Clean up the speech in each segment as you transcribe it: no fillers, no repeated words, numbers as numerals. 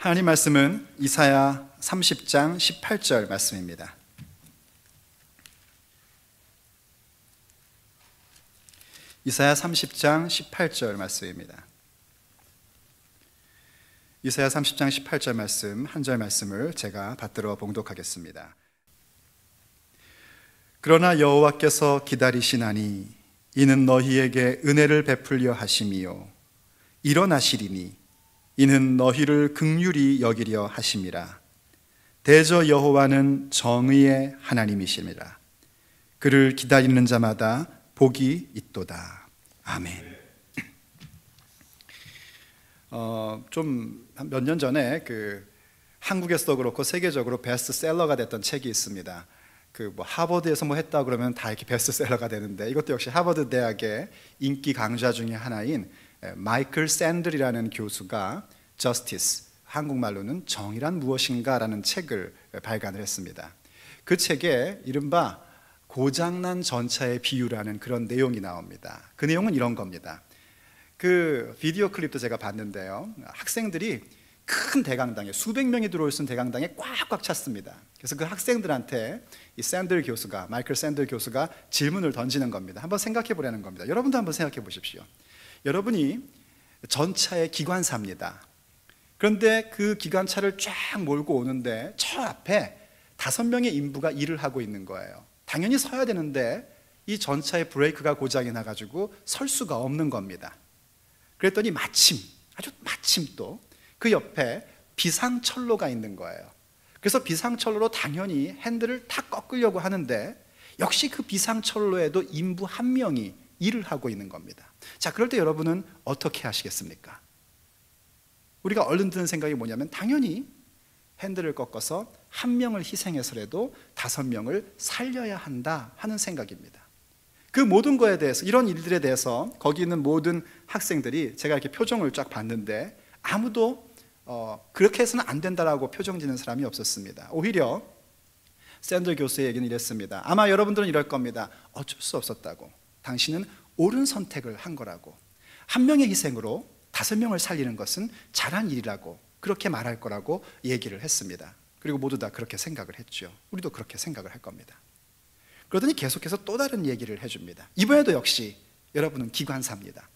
하나님 말씀은 이사야 30장 18절 말씀입니다. 이사야 30장 18절 말씀입니다. 이사야 30장 18절 말씀, 한 절 말씀을 제가 받들어 봉독하겠습니다. 그러나 여호와께서 기다리시나니 이는 너희에게 은혜를 베풀려 하심이요 일어나시리니 이는 너희를 긍휼히 여기려 하심이라. 대저 여호와는 정의의 하나님이심이라. 그를 기다리는 자마다 복이 있도다. 아멘. 좀 몇 년 전에 한국에서도 그렇고 세계적으로 베스트셀러가 됐던 책이 있습니다. 하버드에서 했다 그러면 다 이렇게 베스트셀러가 되는데, 이것도 역시 하버드 대학의 인기 강좌 중에 하나인 마이클 샌들이라는 교수가 Justice, 한국말로는 정의란 무엇인가라는 책을 발간을 했습니다. 그 책에 이른바 고장난 전차의 비유라는 그런 내용이 나옵니다. 그 내용은 이런 겁니다. 그 비디오 클립도 제가 봤는데요, 학생들이 큰 대강당에 수백 명이 들어올 수 있는 대강당에 꽉꽉 찼습니다. 그래서 그 학생들한테 이 샌들 교수가, 마이클 샌들 교수가 질문을 던지는 겁니다. 한번 생각해 보라는 겁니다. 여러분도 한번 생각해 보십시오. 여러분이 전차의 기관사입니다. 그런데 그 기관차를 쫙 몰고 오는데 저 앞에 5명의 인부가 일을 하고 있는 거예요. 당연히 서야 되는데 이 전차의 브레이크가 고장이 나가지고 설 수가 없는 겁니다. 그랬더니 아주 마침 또 그 옆에 비상철로가 있는 거예요. 그래서 비상철로로 당연히 핸들을 탁 꺾으려고 하는데 역시 그 비상철로에도 인부 한 명이 일을 하고 있는 겁니다. 자, 그럴 때 여러분은 어떻게 하시겠습니까? 우리가 얼른 드는 생각이 뭐냐면 당연히 핸들을 꺾어서 한 명을 희생해서라도 5명을 살려야 한다 하는 생각입니다. 그 모든 거에 대해서, 이런 일들에 대해서 거기 있는 모든 학생들이, 제가 이렇게 표정을 쫙 봤는데 아무도 그렇게 해서는 안 된다라고 표정 짓는 사람이 없었습니다. 오히려 샌들 교수의 얘기는 이랬습니다. 아마 여러분들은 이럴 겁니다. 어쩔 수 없었다고. 당신은 옳은 선택을 한 거라고. 한 명의 희생으로 5명을 살리는 것은 잘한 일이라고, 그렇게 말할 거라고 얘기를 했습니다. 그리고 모두 다 그렇게 생각을 했죠. 우리도 그렇게 생각을 할 겁니다. 그러더니 계속해서 또 다른 얘기를 해줍니다. 이번에도 역시 여러분은 기관사입니다.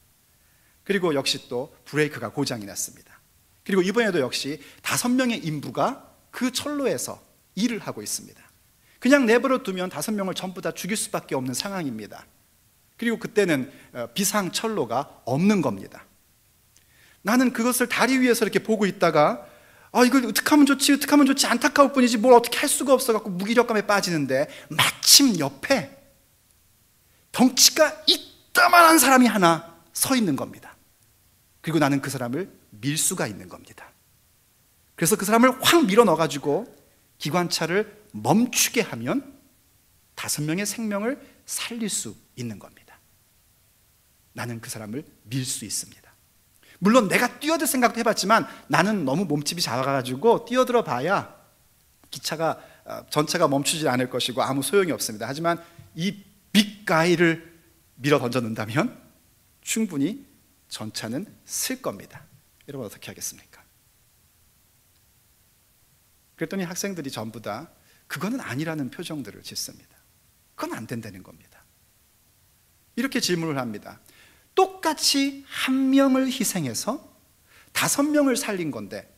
그리고 역시 또 브레이크가 고장이 났습니다. 그리고 이번에도 역시 5명의 인부가 그 철로에서 일을 하고 있습니다. 그냥 내버려 두면 5명을 전부 다 죽일 수밖에 없는 상황입니다. 그리고 그때는 비상철로가 없는 겁니다. 나는 그것을 다리 위에서 이렇게 보고 있다가 이걸 어떻게 하면 좋지, 어떻게 하면 좋지, 안타까울 뿐이지 뭘 어떻게 할 수가 없어갖고 무기력감에 빠지는데, 마침 옆에 덩치가 이따만한 사람이 하나 서 있는 겁니다. 그리고 나는 그 사람을 밀 수가 있는 겁니다. 그래서 그 사람을 확 밀어 넣어가지고 기관차를 멈추게 하면 5명의 생명을 살릴 수 있는 겁니다. 나는 그 사람을 밀 수 있습니다. 물론 내가 뛰어들 생각도 해봤지만 나는 너무 몸집이 작아가지고 뛰어들어 봐야 전차가 멈추지 않을 것이고 아무 소용이 없습니다. 하지만 이 빅가이를 밀어 던져 놓는다면 충분히 전차는 쓸 겁니다. 여러분 어떻게 하겠습니까? 그랬더니 학생들이 전부 다 그거는 아니라는 표정들을 짓습니다. 그건 안 된다는 겁니다. 이렇게 질문을 합니다. 똑같이 한 명을 희생해서 5명을 살린 건데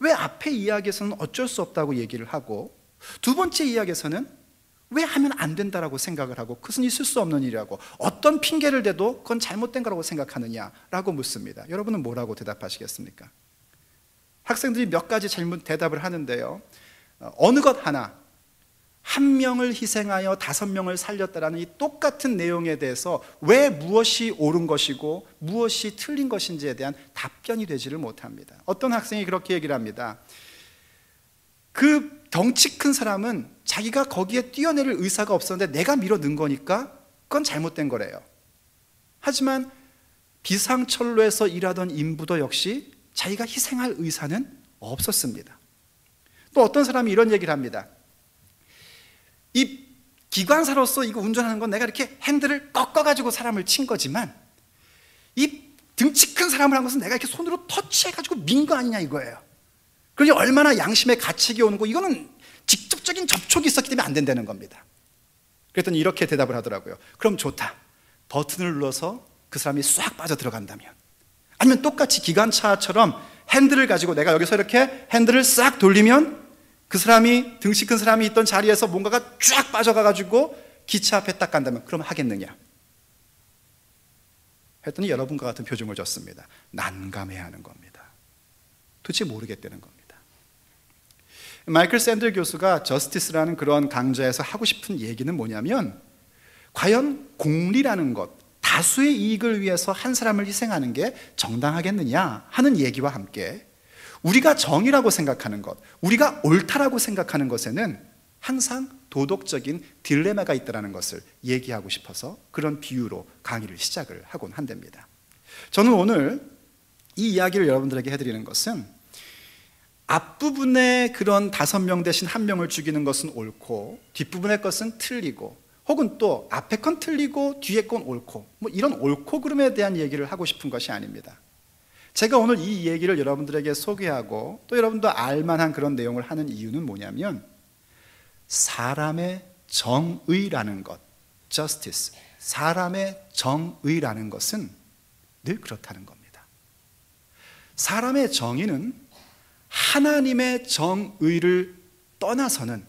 왜 앞에 이야기에서는 어쩔 수 없다고 얘기를 하고 두 번째 이야기에서는 왜 하면 안 된다라고 생각을 하고 그것은 있을 수 없는 일이라고 어떤 핑계를 대도 그건 잘못된 거라고 생각하느냐라고 묻습니다. 여러분은 뭐라고 대답하시겠습니까? 학생들이 몇 가지 질문 대답을 하는데요, 어느 것 하나 한 명을 희생하여 5명을 살렸다라는 이 똑같은 내용에 대해서 왜 무엇이 옳은 것이고 무엇이 틀린 것인지에 대한 답변이 되지를 못합니다. 어떤 학생이 그렇게 얘기를 합니다. 그 덩치 큰 사람은 자기가 거기에 뛰어내릴 의사가 없었는데 내가 밀어 넣은 거니까 그건 잘못된 거래요. 하지만 비상철로에서 일하던 인부도 역시 자기가 희생할 의사는 없었습니다. 또 어떤 사람이 이런 얘기를 합니다. 이 기관사로서 이거 운전하는 건 내가 이렇게 핸들을 꺾어가지고 사람을 친 거지만 이 등치 큰 사람을 한 것은 내가 이렇게 손으로 터치해가지고 민 거 아니냐 이거예요. 그러니 얼마나 양심의 가책이 오는 거, 이거는 직접적인 접촉이 있었기 때문에 안 된다는 겁니다. 그랬더니 이렇게 대답을 하더라고요. 그럼 좋다. 버튼을 눌러서 그 사람이 싹 빠져 들어간다면, 아니면 똑같이 기관차처럼 핸들을 가지고 내가 여기서 이렇게 핸들을 싹 돌리면 그 사람이, 등치 큰 사람이 있던 자리에서 뭔가가 쫙 빠져가가지고 기차 앞에 딱 간다면 그럼 하겠느냐? 했더니 여러분과 같은 표정을 줬습니다. 난감해하는 겁니다. 도대체 모르겠다는 겁니다. 마이클 샌들 교수가 저스티스라는 그런 강좌에서 하고 싶은 얘기는 뭐냐면, 과연 공리라는 것, 다수의 이익을 위해서 한 사람을 희생하는 게 정당하겠느냐 하는 얘기와 함께 우리가 정의라고 생각하는 것, 우리가 옳다라고 생각하는 것에는 항상 도덕적인 딜레마가 있다는 것을 얘기하고 싶어서 그런 비유로 강의를 시작을 하곤 한답니다. 저는 오늘 이 이야기를 여러분들에게 해드리는 것은 앞부분에 그런 5명 대신 1명을 죽이는 것은 옳고 뒷부분의 것은 틀리고, 혹은 또 앞에 건 틀리고 뒤에 건 옳고, 뭐 이런 옳고 그름에 대한 얘기를 하고 싶은 것이 아닙니다. 제가 오늘 이 얘기를 여러분들에게 소개하고 또 여러분도 알만한 그런 내용을 하는 이유는 뭐냐면, 사람의 정의라는 것, justice, 사람의 정의라는 것은 늘 그렇다는 겁니다. 사람의 정의는 하나님의 정의를 떠나서는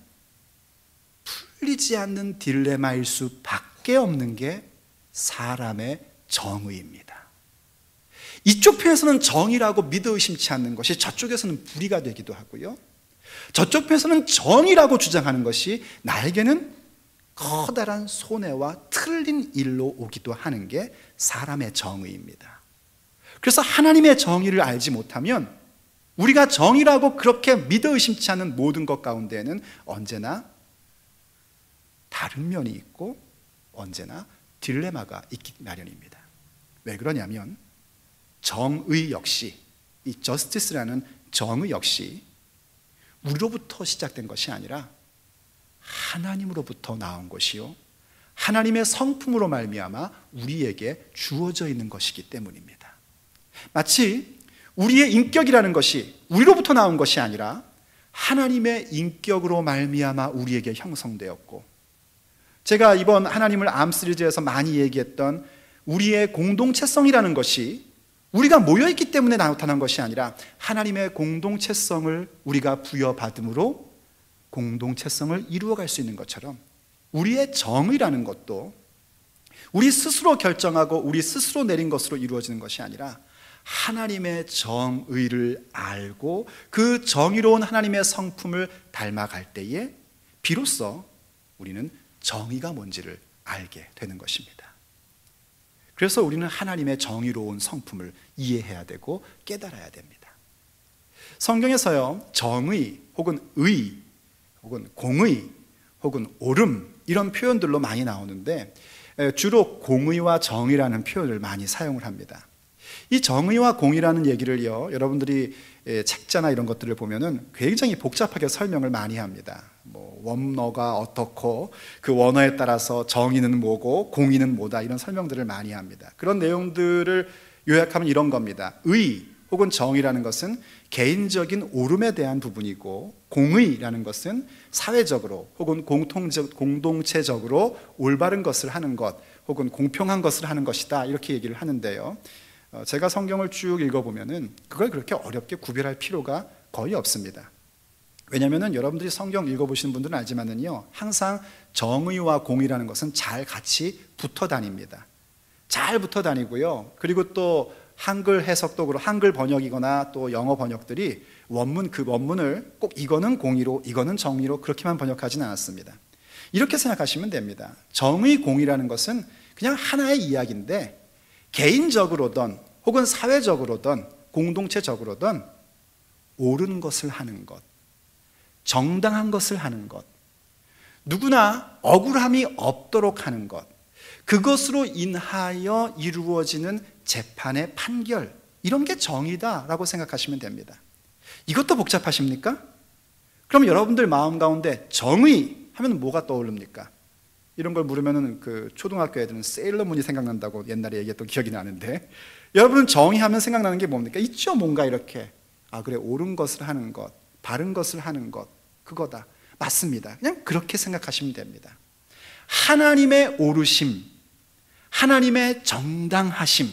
풀리지 않는 딜레마일 수밖에 없는 게 사람의 정의입니다. 이쪽 편에서는 정의라고 믿어 의심치 않는 것이 저쪽에서는 불의가 되기도 하고요, 저쪽 편에서는 정의라고 주장하는 것이 나에게는 커다란 손해와 틀린 일로 오기도 하는 게 사람의 정의입니다. 그래서 하나님의 정의를 알지 못하면 우리가 정의라고 그렇게 믿어 의심치 않는 모든 것 가운데에는 언제나 다른 면이 있고 언제나 딜레마가 있기 마련입니다. 왜 그러냐면 정의 역시, 이 저스티스라는 정의 역시 우리로부터 시작된 것이 아니라 하나님으로부터 나온 것이요, 하나님의 성품으로 말미암아 우리에게 주어져 있는 것이기 때문입니다. 마치 우리의 인격이라는 것이 우리로부터 나온 것이 아니라 하나님의 인격으로 말미암아 우리에게 형성되었고, 제가 이번 하나님을 암 시리즈에서 많이 얘기했던 우리의 공동체성이라는 것이 우리가 모여있기 때문에 나타난 것이 아니라 하나님의 공동체성을 우리가 부여받음으로 공동체성을 이루어갈 수 있는 것처럼, 우리의 정의라는 것도 우리 스스로 결정하고 우리 스스로 내린 것으로 이루어지는 것이 아니라 하나님의 정의를 알고 그 정의로운 하나님의 성품을 닮아갈 때에 비로소 우리는 정의가 뭔지를 알게 되는 것입니다. 그래서 우리는 하나님의 정의로운 성품을 이해해야 되고 깨달아야 됩니다. 성경에서요, 정의 혹은 의 혹은 공의 혹은 옳음 이런 표현들로 많이 나오는데 주로 공의와 정의라는 표현을 많이 사용을 합니다. 이 정의와 공의라는 얘기를요, 여러분들이 책자나 이런 것들을 보면은 굉장히 복잡하게 설명을 많이 합니다. 뭐 원어가 어떻고 그 원어에 따라서 정의는 뭐고 공의는 뭐다, 이런 설명들을 많이 합니다. 그런 내용들을 요약하면 이런 겁니다. 의 혹은 정의라는 것은 개인적인 옳음에 대한 부분이고, 공의라는 것은 사회적으로 혹은 공동체적으로 올바른 것을 하는 것 혹은 공평한 것을 하는 것이다, 이렇게 얘기를 하는데요, 제가 성경을 쭉 읽어보면은 그걸 그렇게 어렵게 구별할 필요가 거의 없습니다. 왜냐하면 여러분들이 성경 읽어보시는 분들은 알지만은요, 항상 정의와 공의라는 것은 잘 같이 붙어 다닙니다. 잘 붙어 다니고요. 그리고 또 한글 해석도 그렇고 한글 번역이거나 또 영어 번역들이 그 원문을 꼭 이거는 공의로, 이거는 정의로 그렇게만 번역하지는 않았습니다. 이렇게 생각하시면 됩니다. 정의, 공의라는 것은 그냥 하나의 이야기인데 개인적으로든 혹은 사회적으로든 공동체적으로든 옳은 것을 하는 것, 정당한 것을 하는 것, 누구나 억울함이 없도록 하는 것, 그것으로 인하여 이루어지는 재판의 판결, 이런 게 정의다라고 생각하시면 됩니다. 이것도 복잡하십니까? 그럼 여러분들 마음 가운데 정의 하면 뭐가 떠오릅니까? 이런 걸 물으면 그 초등학교 애들은 세일러문이 생각난다고 옛날에 얘기했던 기억이 나는데, 여러분은 정의하면 생각나는 게 뭡니까? 있죠, 뭔가 이렇게. 그래, 옳은 것을 하는 것, 바른 것을 하는 것, 그거다. 맞습니다. 그냥 그렇게 생각하시면 됩니다. 하나님의 옳으심, 하나님의 정당하심,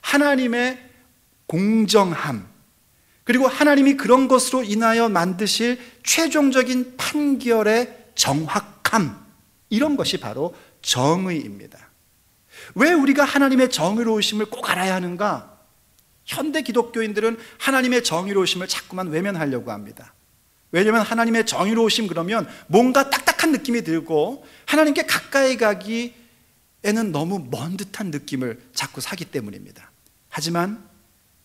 하나님의 공정함, 그리고 하나님이 그런 것으로 인하여 만드실 최종적인 판결의 정확함, 이런 것이 바로 정의입니다. 왜 우리가 하나님의 정의로우심을 꼭 알아야 하는가? 현대 기독교인들은 하나님의 정의로우심을 자꾸만 외면하려고 합니다. 왜냐하면 하나님의 정의로우심 그러면 뭔가 딱딱한 느낌이 들고 하나님께 가까이 가기에는 너무 먼 듯한 느낌을 자꾸 사기 때문입니다. 하지만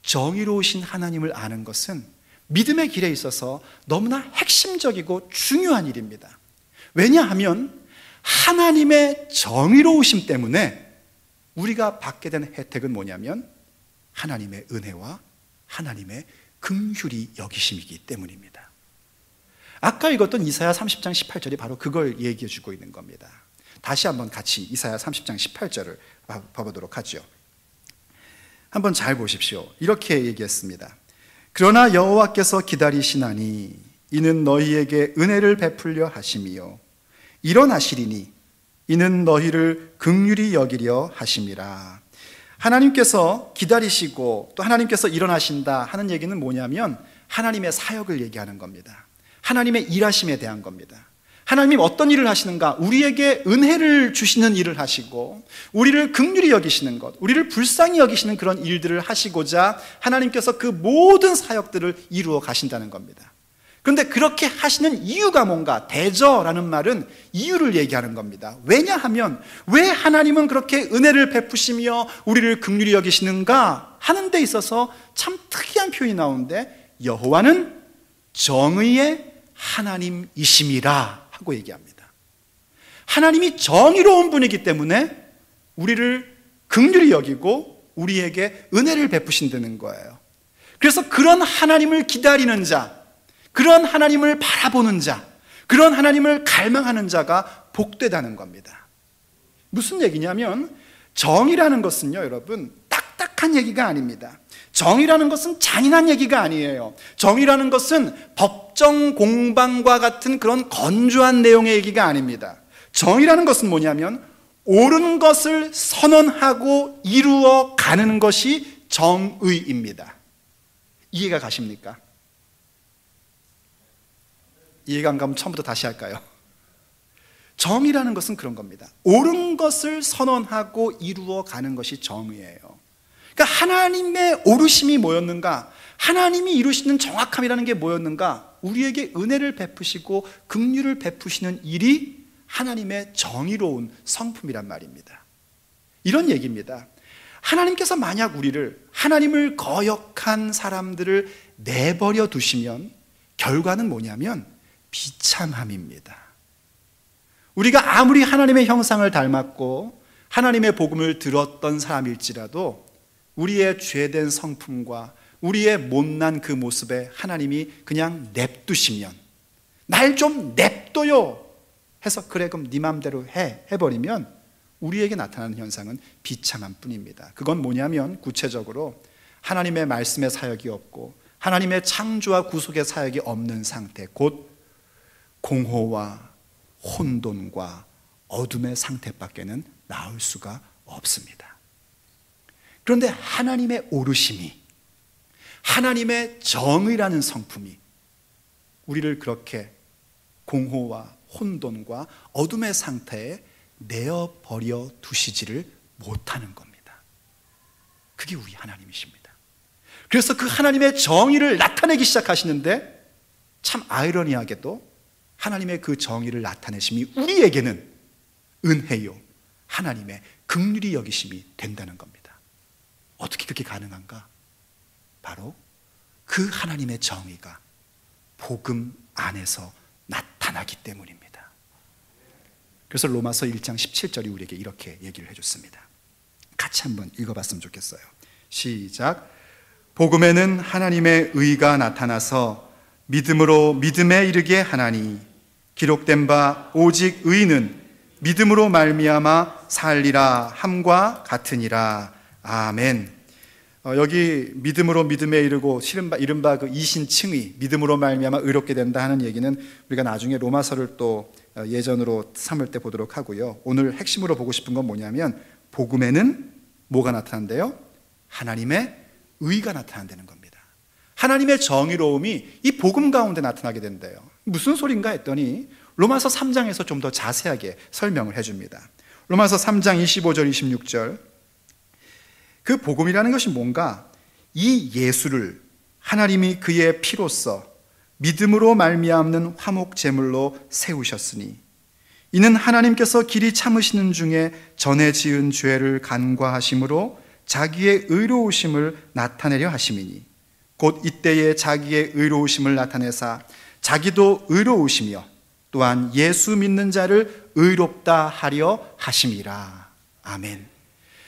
정의로우신 하나님을 아는 것은 믿음의 길에 있어서 너무나 핵심적이고 중요한 일입니다. 왜냐하면 하나님의 정의로우심 때문에 우리가 받게 된 혜택은 뭐냐면 하나님의 은혜와 하나님의 긍휼히 여기심이기 때문입니다. 아까 읽었던 이사야 30장 18절이 바로 그걸 얘기해 주고 있는 겁니다. 다시 한번 같이 이사야 30장 18절을 봐보도록 하죠. 한번 잘 보십시오. 이렇게 얘기했습니다. 그러나 여호와께서 기다리시나니 이는 너희에게 은혜를 베풀려 하심이요 일어나시리니 이는 너희를 긍휼히 여기려 하심이라. 하나님께서 기다리시고 또 하나님께서 일어나신다 하는 얘기는 뭐냐면 하나님의 사역을 얘기하는 겁니다. 하나님의 일하심에 대한 겁니다. 하나님이 어떤 일을 하시는가? 우리에게 은혜를 주시는 일을 하시고 우리를 긍휼히 여기시는 것, 우리를 불쌍히 여기시는 그런 일들을 하시고자 하나님께서 그 모든 사역들을 이루어 가신다는 겁니다. 그런데 그렇게 하시는 이유가 뭔가? 대저라는 말은 이유를 얘기하는 겁니다. 왜냐하면 왜 하나님은 그렇게 은혜를 베푸시며 우리를 긍휼히 여기시는가 하는 데 있어서 참 특이한 표현이 나오는데 여호와는 정의의 하나님이심이라 하고 얘기합니다. 하나님이 정의로운 분이기 때문에 우리를 긍휼히 여기고 우리에게 은혜를 베푸신다는 거예요. 그래서 그런 하나님을 기다리는 자, 그런 하나님을 바라보는 자, 그런 하나님을 갈망하는 자가 복되다는 겁니다. 무슨 얘기냐면 정의라는 것은요, 여러분, 딱딱한 얘기가 아닙니다. 정의라는 것은 잔인한 얘기가 아니에요. 정의라는 것은 법정 공방과 같은 그런 건조한 내용의 얘기가 아닙니다. 정의라는 것은 뭐냐면 옳은 것을 선언하고 이루어 가는 것이 정의입니다. 이해가 가십니까? 이해가 안 가면 처음부터 다시 할까요? 정의라는 것은 그런 겁니다. 옳은 것을 선언하고 이루어 가는 것이 정의예요. 그러니까 하나님의 옳으심이 뭐였는가? 하나님이 이루시는 정확함이라는 게 뭐였는가? 우리에게 은혜를 베푸시고 긍휼을 베푸시는 일이 하나님의 정의로운 성품이란 말입니다. 이런 얘기입니다. 하나님께서 만약 우리를, 하나님을 거역한 사람들을 내버려 두시면 결과는 뭐냐면 비참함입니다. 우리가 아무리 하나님의 형상을 닮았고 하나님의 복음을 들었던 사람일지라도 우리의 죄된 성품과 우리의 못난 그 모습에 하나님이 그냥 냅두시면, 날 좀 냅둬요 해서 그래 그럼 네 맘대로 해버리면 우리에게 나타나는 현상은 비참한 뿐입니다. 그건 뭐냐면 구체적으로 하나님의 말씀의 사역이 없고 하나님의 창조와 구속의 사역이 없는 상태, 곧 공허와 혼돈과 어둠의 상태밖에는 나올 수가 없습니다. 그런데 하나님의 오르심이, 하나님의 정의라는 성품이 우리를 그렇게 공허와 혼돈과 어둠의 상태에 내어버려 두시지를 못하는 겁니다. 그게 우리 하나님이십니다. 그래서 그 하나님의 정의를 나타내기 시작하시는데, 참 아이러니하게도 하나님의 그 정의를 나타내심이 우리에게는 은혜요, 하나님의 긍휼히 여기심이 된다는 겁니다. 어떻게 그렇게 가능한가? 바로 그 하나님의 정의가 복음 안에서 나타나기 때문입니다. 그래서 로마서 1장 17절이 우리에게 이렇게 얘기를 해줬습니다. 같이 한번 읽어봤으면 좋겠어요. 시작. 복음에는 하나님의 의가 나타나서 믿음으로 믿음에 이르게 하나니 기록된 바 오직 의는 믿음으로 말미암아 살리라 함과 같으니라. 아멘. 여기 믿음으로 믿음에 이르고 이른바 그 이신칭의, 믿음으로 말미암아 의롭게 된다 하는 얘기는 우리가 나중에 로마서를 또 예전으로 삼을 때 보도록 하고요. 오늘 핵심으로 보고 싶은 건 뭐냐면, 복음에는 뭐가 나타난대요? 하나님의 의가 나타난다는 겁니다. 하나님의 정의로움이 이 복음 가운데 나타나게 된대요. 무슨 소린가 했더니 로마서 3장에서 좀 더 자세하게 설명을 해줍니다. 로마서 3장 25절 26절, 그 복음이라는 것이 뭔가, 이 예수를 하나님이 그의 피로써 믿음으로 말미암는 화목 제물로 세우셨으니 이는 하나님께서 길이 참으시는 중에 전에 지은 죄를 간과하심으로 자기의 의로우심을 나타내려 하심이니 곧 이때에 자기의 의로우심을 나타내사 자기도 의로우시며 또한 예수 믿는 자를 의롭다 하려 하심이라. 아멘.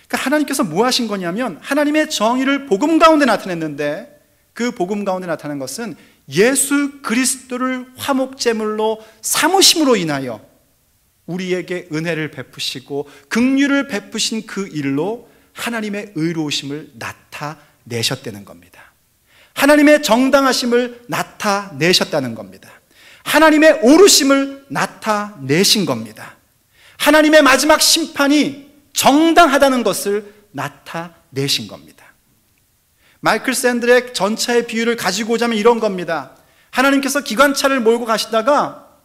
그러니까 하나님께서 뭐 하신 거냐면, 하나님의 정의를 복음 가운데 나타냈는데, 그 복음 가운데 나타난 것은 예수 그리스도를 화목제물로 삼으심으로 인하여 우리에게 은혜를 베푸시고 긍휼을 베푸신 그 일로 하나님의 의로우심을 나타내셨다는 겁니다. 하나님의 정당하심을 나타내셨다는 겁니다. 하나님의 오르심을 나타내신 겁니다. 하나님의 마지막 심판이 정당하다는 것을 나타내신 겁니다. 마이클 샌들의 전차의 비유를 가지고 오자면 이런 겁니다. 하나님께서 기관차를 몰고 가시다가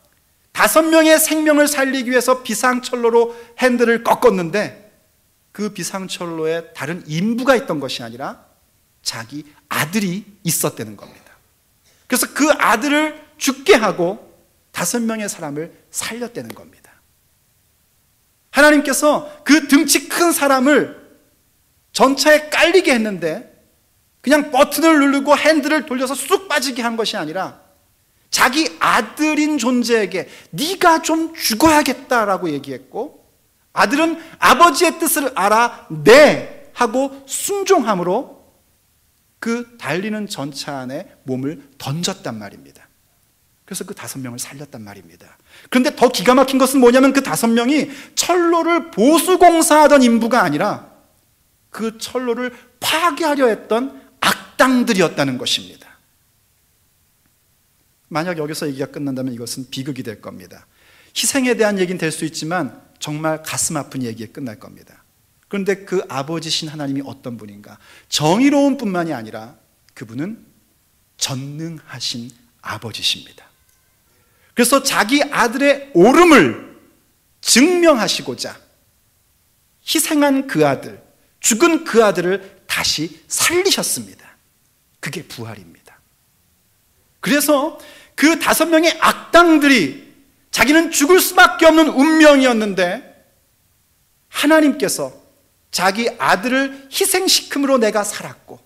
5명의 생명을 살리기 위해서 비상철로로 핸들을 꺾었는데, 그 비상철로에 다른 인부가 있던 것이 아니라 자기 아들이 있었다는 겁니다. 그래서 그 아들을 죽게 하고 5명의 사람을 살렸다는 겁니다. 하나님께서 그 등치 큰 사람을 전차에 깔리게 했는데 그냥 버튼을 누르고 핸들을 돌려서 쑥 빠지게 한 것이 아니라 자기 아들인 존재에게 네가 좀 죽어야겠다라고 얘기했고, 아들은 아버지의 뜻을 알아 네 하고 순종함으로 그 달리는 전차 안에 몸을 던졌단 말입니다. 그래서 그 5명을 살렸단 말입니다. 그런데 더 기가 막힌 것은 뭐냐면, 그 5명이 철로를 보수공사하던 인부가 아니라 그 철로를 파괴하려 했던 악당들이었다는 것입니다. 만약 여기서 얘기가 끝난다면 이것은 비극이 될 겁니다. 희생에 대한 얘기는 될 수 있지만 정말 가슴 아픈 얘기에 끝날 겁니다. 그런데 그 아버지신 하나님이 어떤 분인가? 정의로운 뿐만이 아니라 그분은 전능하신 아버지십니다. 그래서 자기 아들의 옳음을 증명하시고자 희생한 그 아들, 죽은 그 아들을 다시 살리셨습니다. 그게 부활입니다. 그래서 그 5명의 악당들이 자기는 죽을 수밖에 없는 운명이었는데, 하나님께서 자기 아들을 희생시킴으로 내가 살았고,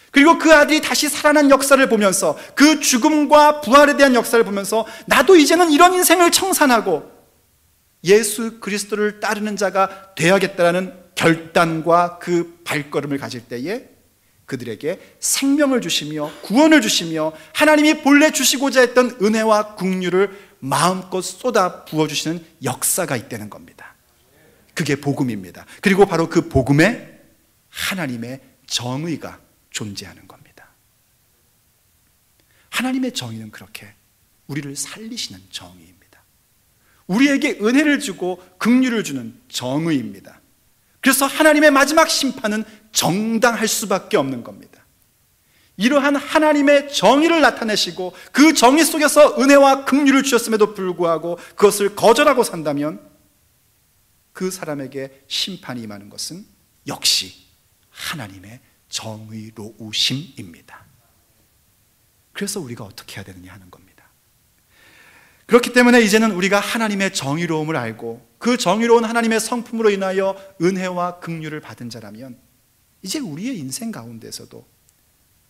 그리고 그 아들이 다시 살아난 역사를 보면서, 그 죽음과 부활에 대한 역사를 보면서 나도 이제는 이런 인생을 청산하고 예수 그리스도를 따르는 자가 되어야겠다라는 결단과 그 발걸음을 가질 때에 그들에게 생명을 주시며 구원을 주시며 하나님이 본래 주시고자 했던 은혜와 긍휼을 마음껏 쏟아 부어주시는 역사가 있다는 겁니다. 그게 복음입니다. 그리고 바로 그 복음에 하나님의 정의가 존재하는 겁니다. 하나님의 정의는 그렇게 우리를 살리시는 정의입니다. 우리에게 은혜를 주고 긍휼을 주는 정의입니다. 그래서 하나님의 마지막 심판은 정당할 수밖에 없는 겁니다. 이러한 하나님의 정의를 나타내시고 그 정의 속에서 은혜와 긍휼을 주셨음에도 불구하고 그것을 거절하고 산다면 그 사람에게 심판이 임하는 것은 역시 하나님의 정의로우심입니다. 그래서 우리가 어떻게 해야 되느냐 하는 겁니다. 그렇기 때문에 이제는 우리가 하나님의 정의로움을 알고 그 정의로운 하나님의 성품으로 인하여 은혜와 긍휼을 받은 자라면 이제 우리의 인생 가운데서도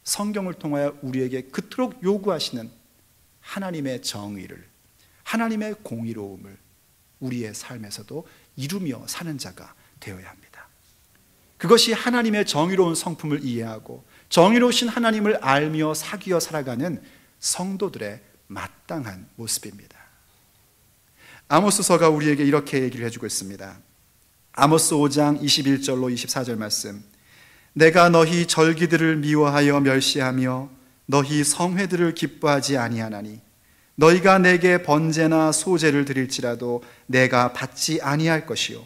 성경을 통하여 우리에게 그토록 요구하시는 하나님의 정의를, 하나님의 공의로움을 우리의 삶에서도 이루며 사는 자가 되어야 합니다. 그것이 하나님의 정의로운 성품을 이해하고 정의로우신 하나님을 알며 사귀어 살아가는 성도들의 마땅한 모습입니다. 아모스서가 우리에게 이렇게 얘기를 해주고 있습니다. 아모스 5장 21절로 24절 말씀. 내가 너희 절기들을 미워하여 멸시하며 너희 성회들을 기뻐하지 아니하나니 너희가 내게 번제나 소제를 드릴지라도 내가 받지 아니할 것이요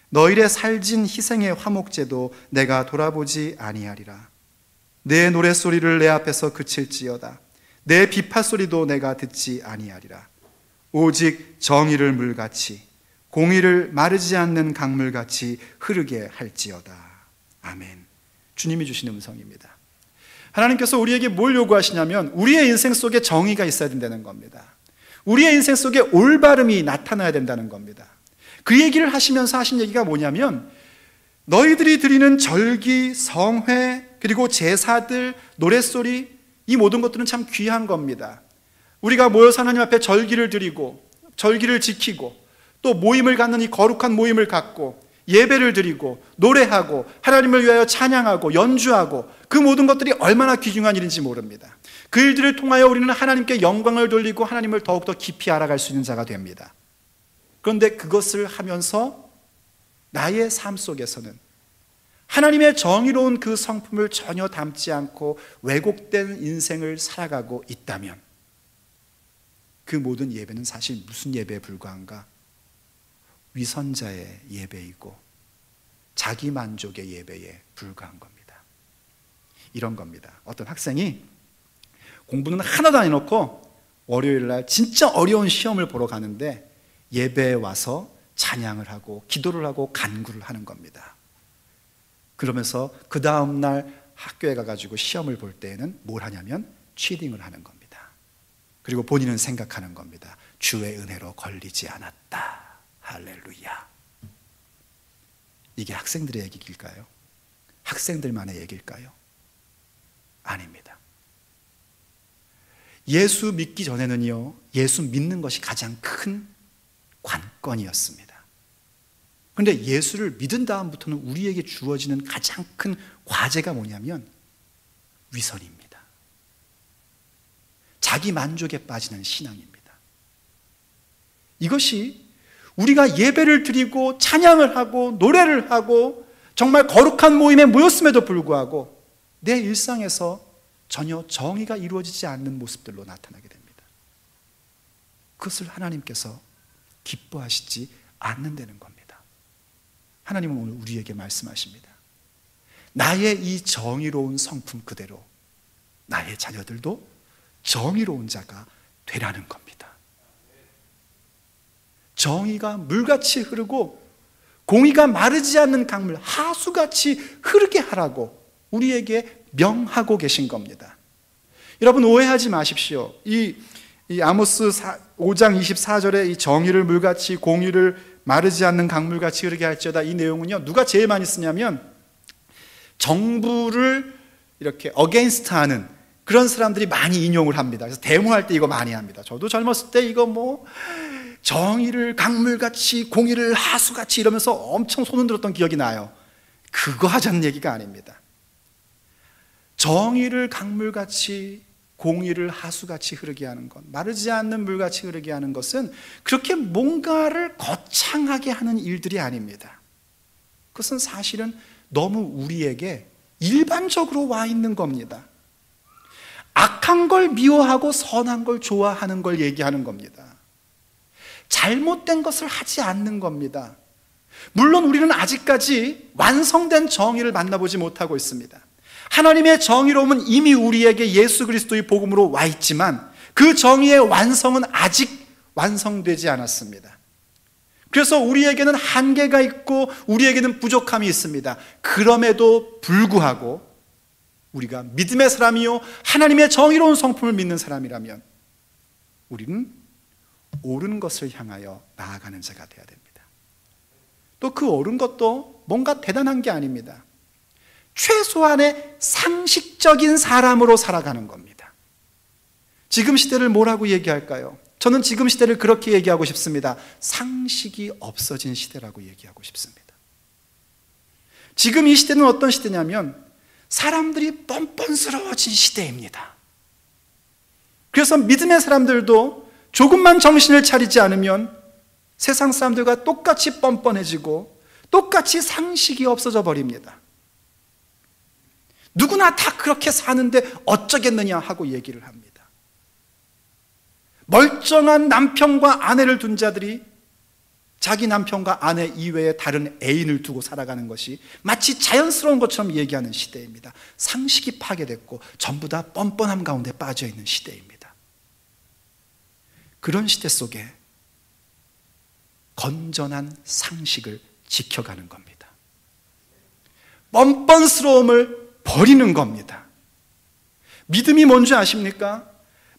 너희의 살진 희생의 화목제도 내가 돌아보지 아니하리라. 내 노랫소리를 내 앞에서 그칠지어다. 내 비파소리도 내가 듣지 아니하리라. 오직 정의를 물같이 공의를 마르지 않는 강물같이 흐르게 할지어다. 아멘. 주님이 주시는 음성입니다. 하나님께서 우리에게 뭘 요구하시냐면 우리의 인생 속에 정의가 있어야 된다는 겁니다. 우리의 인생 속에 올바름이 나타나야 된다는 겁니다. 그 얘기를 하시면서 하신 얘기가 뭐냐면 너희들이 드리는 절기, 성회, 그리고 제사들, 노랫소리 이 모든 것들은 참 귀한 겁니다. 우리가 모여서 하나님 앞에 절기를 드리고 절기를 지키고 또 모임을 갖는 이 거룩한 모임을 갖고 예배를 드리고 노래하고 하나님을 위하여 찬양하고 연주하고 그 모든 것들이 얼마나 귀중한 일인지 모릅니다. 그 일들을 통하여 우리는 하나님께 영광을 돌리고 하나님을 더욱더 깊이 알아갈 수 있는 자가 됩니다. 그런데 그것을 하면서 나의 삶 속에서는 하나님의 정의로운 그 성품을 전혀 담지 않고 왜곡된 인생을 살아가고 있다면 그 모든 예배는 사실 무슨 예배에 불과한가? 위선자의 예배이고 자기 만족의 예배에 불과한 겁니다. 이런 겁니다. 어떤 학생이 공부는 하나도 안 해놓고 월요일 날 진짜 어려운 시험을 보러 가는데 예배에 와서 찬양을 하고 기도를 하고 간구를 하는 겁니다. 그러면서 그 다음 날 학교에 가가지고 시험을 볼 때에는 뭘 하냐면 치팅을 하는 겁니다. 그리고 본인은 생각하는 겁니다. 주의 은혜로 걸리지 않았다. 할렐루야. 이게 학생들의 얘기일까요? 학생들만의 얘기일까요? 아닙니다. 예수 믿기 전에는요, 예수 믿는 것이 가장 큰 관건이었습니다. 그런데 예수를 믿은 다음부터는 우리에게 주어지는 가장 큰 과제가 뭐냐면 위선입니다. 자기 만족에 빠지는 신앙입니다. 이것이 우리가 예배를 드리고 찬양을 하고 노래를 하고 정말 거룩한 모임에 모였음에도 불구하고 내 일상에서 전혀 정의가 이루어지지 않는 모습들로 나타나게 됩니다. 그것을 하나님께서 기뻐하시지 않는다는 겁니다. 하나님은 오늘 우리에게 말씀하십니다. 나의 이 정의로운 성품 그대로 나의 자녀들도 정의로운 자가 되라는 겁니다. 정의가 물같이 흐르고 공의가 마르지 않는 강물 하수같이 흐르게 하라고 우리에게 명하고 계신 겁니다. 여러분 오해하지 마십시오. 이 아모스 5장 24절에 이 정의를 물같이 공의를 마르지 않는 강물같이 흐르게 할지어다 이 내용은요, 누가 제일 많이 쓰냐면 정부를 이렇게 어게인스트하는 그런 사람들이 많이 인용을 합니다. 그래서 데모할 때 이거 많이 합니다. 저도 젊었을 때 이거 뭐 정의를 강물같이 공의를 하수같이 이러면서 엄청 손 흔들었던 기억이 나요. 그거 하자는 얘기가 아닙니다. 정의를 강물같이 공의를 하수같이 흐르게 하는 것, 마르지 않는 물같이 흐르게 하는 것은 그렇게 뭔가를 거창하게 하는 일들이 아닙니다. 그것은 사실은 너무 우리에게 일반적으로 와 있는 겁니다. 악한 걸 미워하고 선한 걸 좋아하는 걸 얘기하는 겁니다. 잘못된 것을 하지 않는 겁니다. 물론 우리는 아직까지 완성된 정의를 만나보지 못하고 있습니다. 하나님의 정의로움은 이미 우리에게 예수 그리스도의 복음으로 와 있지만 그 정의의 완성은 아직 완성되지 않았습니다. 그래서 우리에게는 한계가 있고 우리에게는 부족함이 있습니다. 그럼에도 불구하고 우리가 믿음의 사람이요 하나님의 정의로운 성품을 믿는 사람이라면 우리는 옳은 것을 향하여 나아가는 자가 되어야 됩니다. 또 그 옳은 것도 뭔가 대단한 게 아닙니다. 최소한의 상식적인 사람으로 살아가는 겁니다. 지금 시대를 뭐라고 얘기할까요? 저는 지금 시대를 그렇게 얘기하고 싶습니다. 상식이 없어진 시대라고 얘기하고 싶습니다. 지금 이 시대는 어떤 시대냐면 사람들이 뻔뻔스러워진 시대입니다. 그래서 믿음의 사람들도 조금만 정신을 차리지 않으면 세상 사람들과 똑같이 뻔뻔해지고 똑같이 상식이 없어져 버립니다. 누구나 다 그렇게 사는데 어쩌겠느냐 하고 얘기를 합니다. 멀쩡한 남편과 아내를 둔 자들이 자기 남편과 아내 이외에 다른 애인을 두고 살아가는 것이 마치 자연스러운 것처럼 얘기하는 시대입니다. 상식이 파괴됐고 전부 다 뻔뻔함 가운데 빠져있는 시대입니다. 그런 시대 속에 건전한 상식을 지켜가는 겁니다. 뻔뻔스러움을 버리는 겁니다. 믿음이 뭔지 아십니까?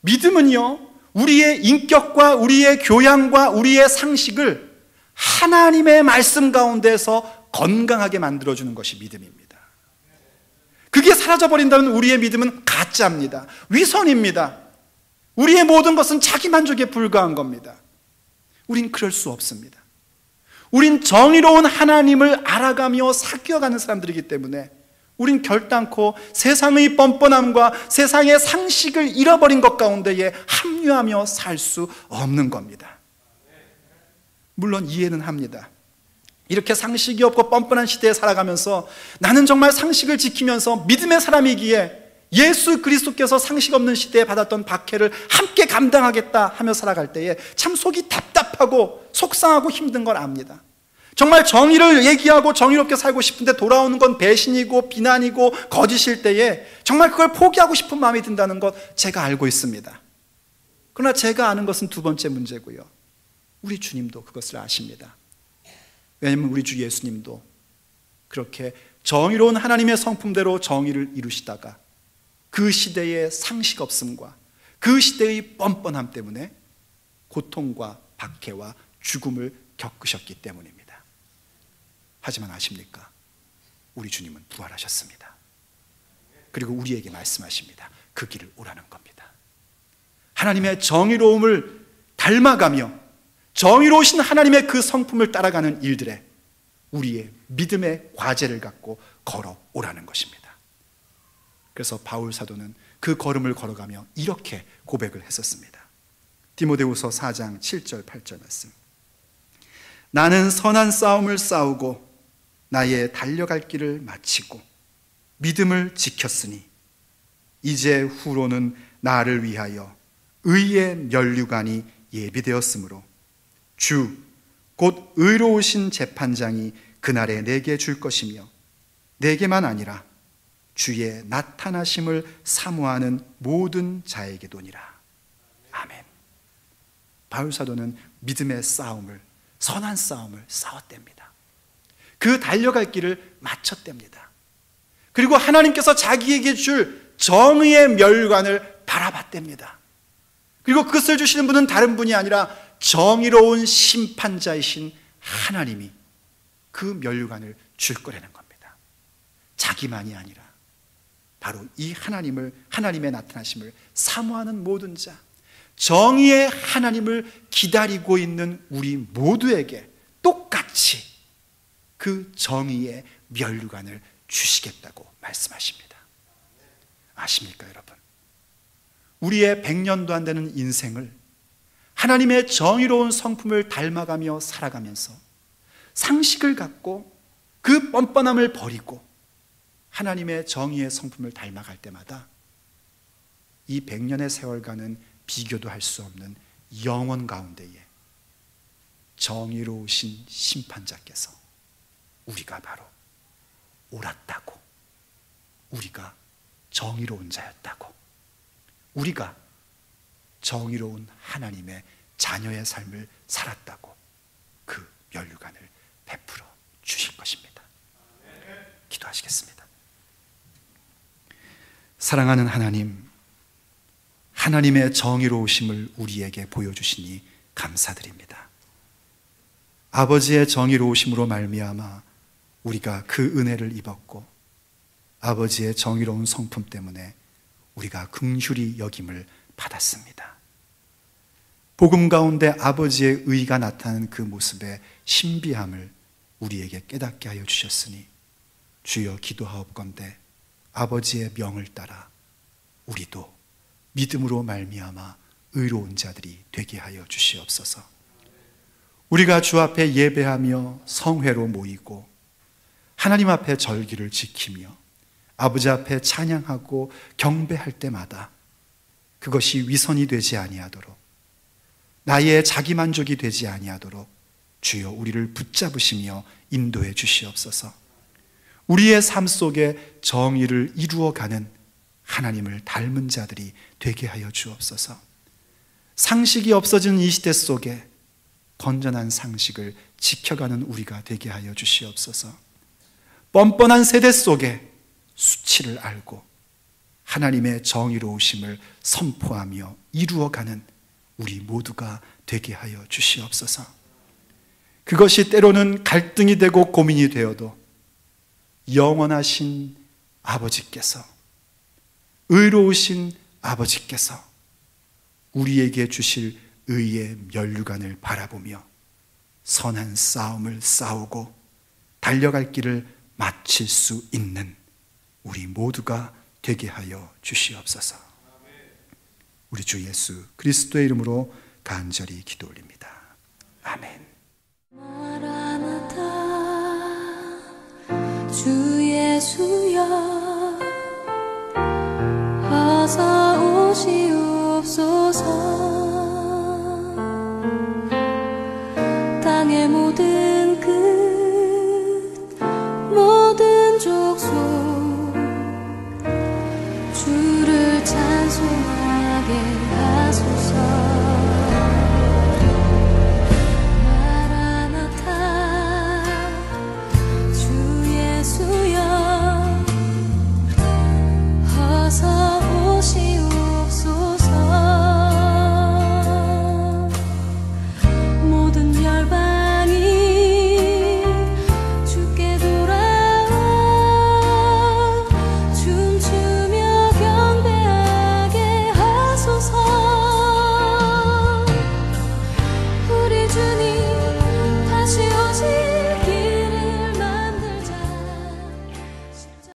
믿음은요, 우리의 인격과 우리의 교양과 우리의 상식을 하나님의 말씀 가운데서 건강하게 만들어주는 것이 믿음입니다. 그게 사라져버린다면 우리의 믿음은 가짜입니다. 위선입니다. 우리의 모든 것은 자기 만족에 불과한 겁니다. 우린 그럴 수 없습니다. 우린 정의로운 하나님을 알아가며 사귀어가는 사람들이기 때문에 우린 결단코 세상의 뻔뻔함과 세상의 상식을 잃어버린 것 가운데에 합류하며 살 수 없는 겁니다. 물론 이해는 합니다. 이렇게 상식이 없고 뻔뻔한 시대에 살아가면서 나는 정말 상식을 지키면서 믿음의 사람이기에 예수 그리스도께서 상식 없는 시대에 받았던 박해를 함께 감당하겠다 하며 살아갈 때에 참 속이 답답하고 속상하고 힘든 걸 압니다. 정말 정의를 얘기하고 정의롭게 살고 싶은데 돌아오는 건 배신이고 비난이고 거짓일 때에 정말 그걸 포기하고 싶은 마음이 든다는 것 제가 알고 있습니다. 그러나 제가 아는 것은 두 번째 문제고요, 우리 주님도 그것을 아십니다. 왜냐하면 우리 주 예수님도 그렇게 정의로운 하나님의 성품대로 정의를 이루시다가 그 시대의 상식 없음과 그 시대의 뻔뻔함 때문에 고통과 박해와 죽음을 겪으셨기 때문입니다. 하지만 아십니까? 우리 주님은 부활하셨습니다. 그리고 우리에게 말씀하십니다. 그 길을 오라는 겁니다. 하나님의 정의로움을 닮아가며 정의로우신 하나님의 그 성품을 따라가는 일들에 우리의 믿음의 과제를 갖고 걸어오라는 것입니다. 그래서 바울 사도는 그 걸음을 걸어가며 이렇게 고백을 했었습니다. 디모데후서 4장 7절 8절 말씀. 나는 선한 싸움을 싸우고 나의 달려갈 길을 마치고 믿음을 지켰으니 이제 후로는 나를 위하여 의의 면류관이 예비되었으므로 주 곧 의로우신 재판장이 그날에 내게 줄 것이며 내게만 아니라 주의 나타나심을 사모하는 모든 자에게도니라. 아멘. 바울 사도는 믿음의 싸움을, 선한 싸움을 싸웠답니다. 그 달려갈 길을 마쳤답니다. 그리고 하나님께서 자기에게 줄 정의의 멸관을 바라봤답니다. 그리고 그것을 주시는 분은 다른 분이 아니라 정의로운 심판자이신 하나님이 그 멸관을 줄 거라는 겁니다. 자기만이 아니라 바로 이 하나님의 나타나심을 사모하는 모든 자, 정의의 하나님을 기다리고 있는 우리 모두에게 똑같이 그 정의의 면류관을 주시겠다고 말씀하십니다. 아십니까, 여러분? 우리의 100년도 안 되는 인생을 하나님의 정의로운 성품을 닮아가며 살아가면서 상식을 갖고 그 뻔뻔함을 버리고 하나님의 정의의 성품을 닮아갈 때마다 이 100년의 세월과는 비교도 할 수 없는 영원 가운데에 정의로우신 심판자께서 우리가 바로 옳았다고, 우리가 정의로운 자였다고, 우리가 정의로운 하나님의 자녀의 삶을 살았다고 그 면류관을 베풀어 주실 것입니다. 기도하시겠습니다. 사랑하는 하나님, 하나님의 정의로우심을 우리에게 보여주시니 감사드립니다. 아버지의 정의로우심으로 말미암아 우리가 그 은혜를 입었고, 아버지의 정의로운 성품 때문에 우리가 긍휼히 여김을 받았습니다. 복음 가운데 아버지의 의가 나타나는 그 모습의 신비함을 우리에게 깨닫게 하여 주셨으니 주여 기도하옵건대 아버지의 명을 따라 우리도 믿음으로 말미암아 의로운 자들이 되게 하여 주시옵소서. 우리가 주 앞에 예배하며 성회로 모이고 하나님 앞에 절기를 지키며 아버지 앞에 찬양하고 경배할 때마다 그것이 위선이 되지 아니하도록, 나의 자기만족이 되지 아니하도록 주여 우리를 붙잡으시며 인도해 주시옵소서. 우리의 삶 속에 정의를 이루어가는 하나님을 닮은 자들이 되게 하여 주옵소서. 상식이 없어지는 이 시대 속에 건전한 상식을 지켜가는 우리가 되게 하여 주시옵소서. 뻔뻔한 세대 속에 수치를 알고 하나님의 정의로우심을 선포하며 이루어가는 우리 모두가 되게 하여 주시옵소서. 그것이 때로는 갈등이 되고 고민이 되어도 영원하신 아버지께서, 의로우신 아버지께서 우리에게 주실 의의 면류관을 바라보며 선한 싸움을 싸우고 달려갈 길을 마칠 수 있는 우리 모두가 되게 하여 주시옵소서. 우리 주 예수 그리스도의 이름으로 간절히 기도 올립니다. 아멘. 마라나타 주 예수여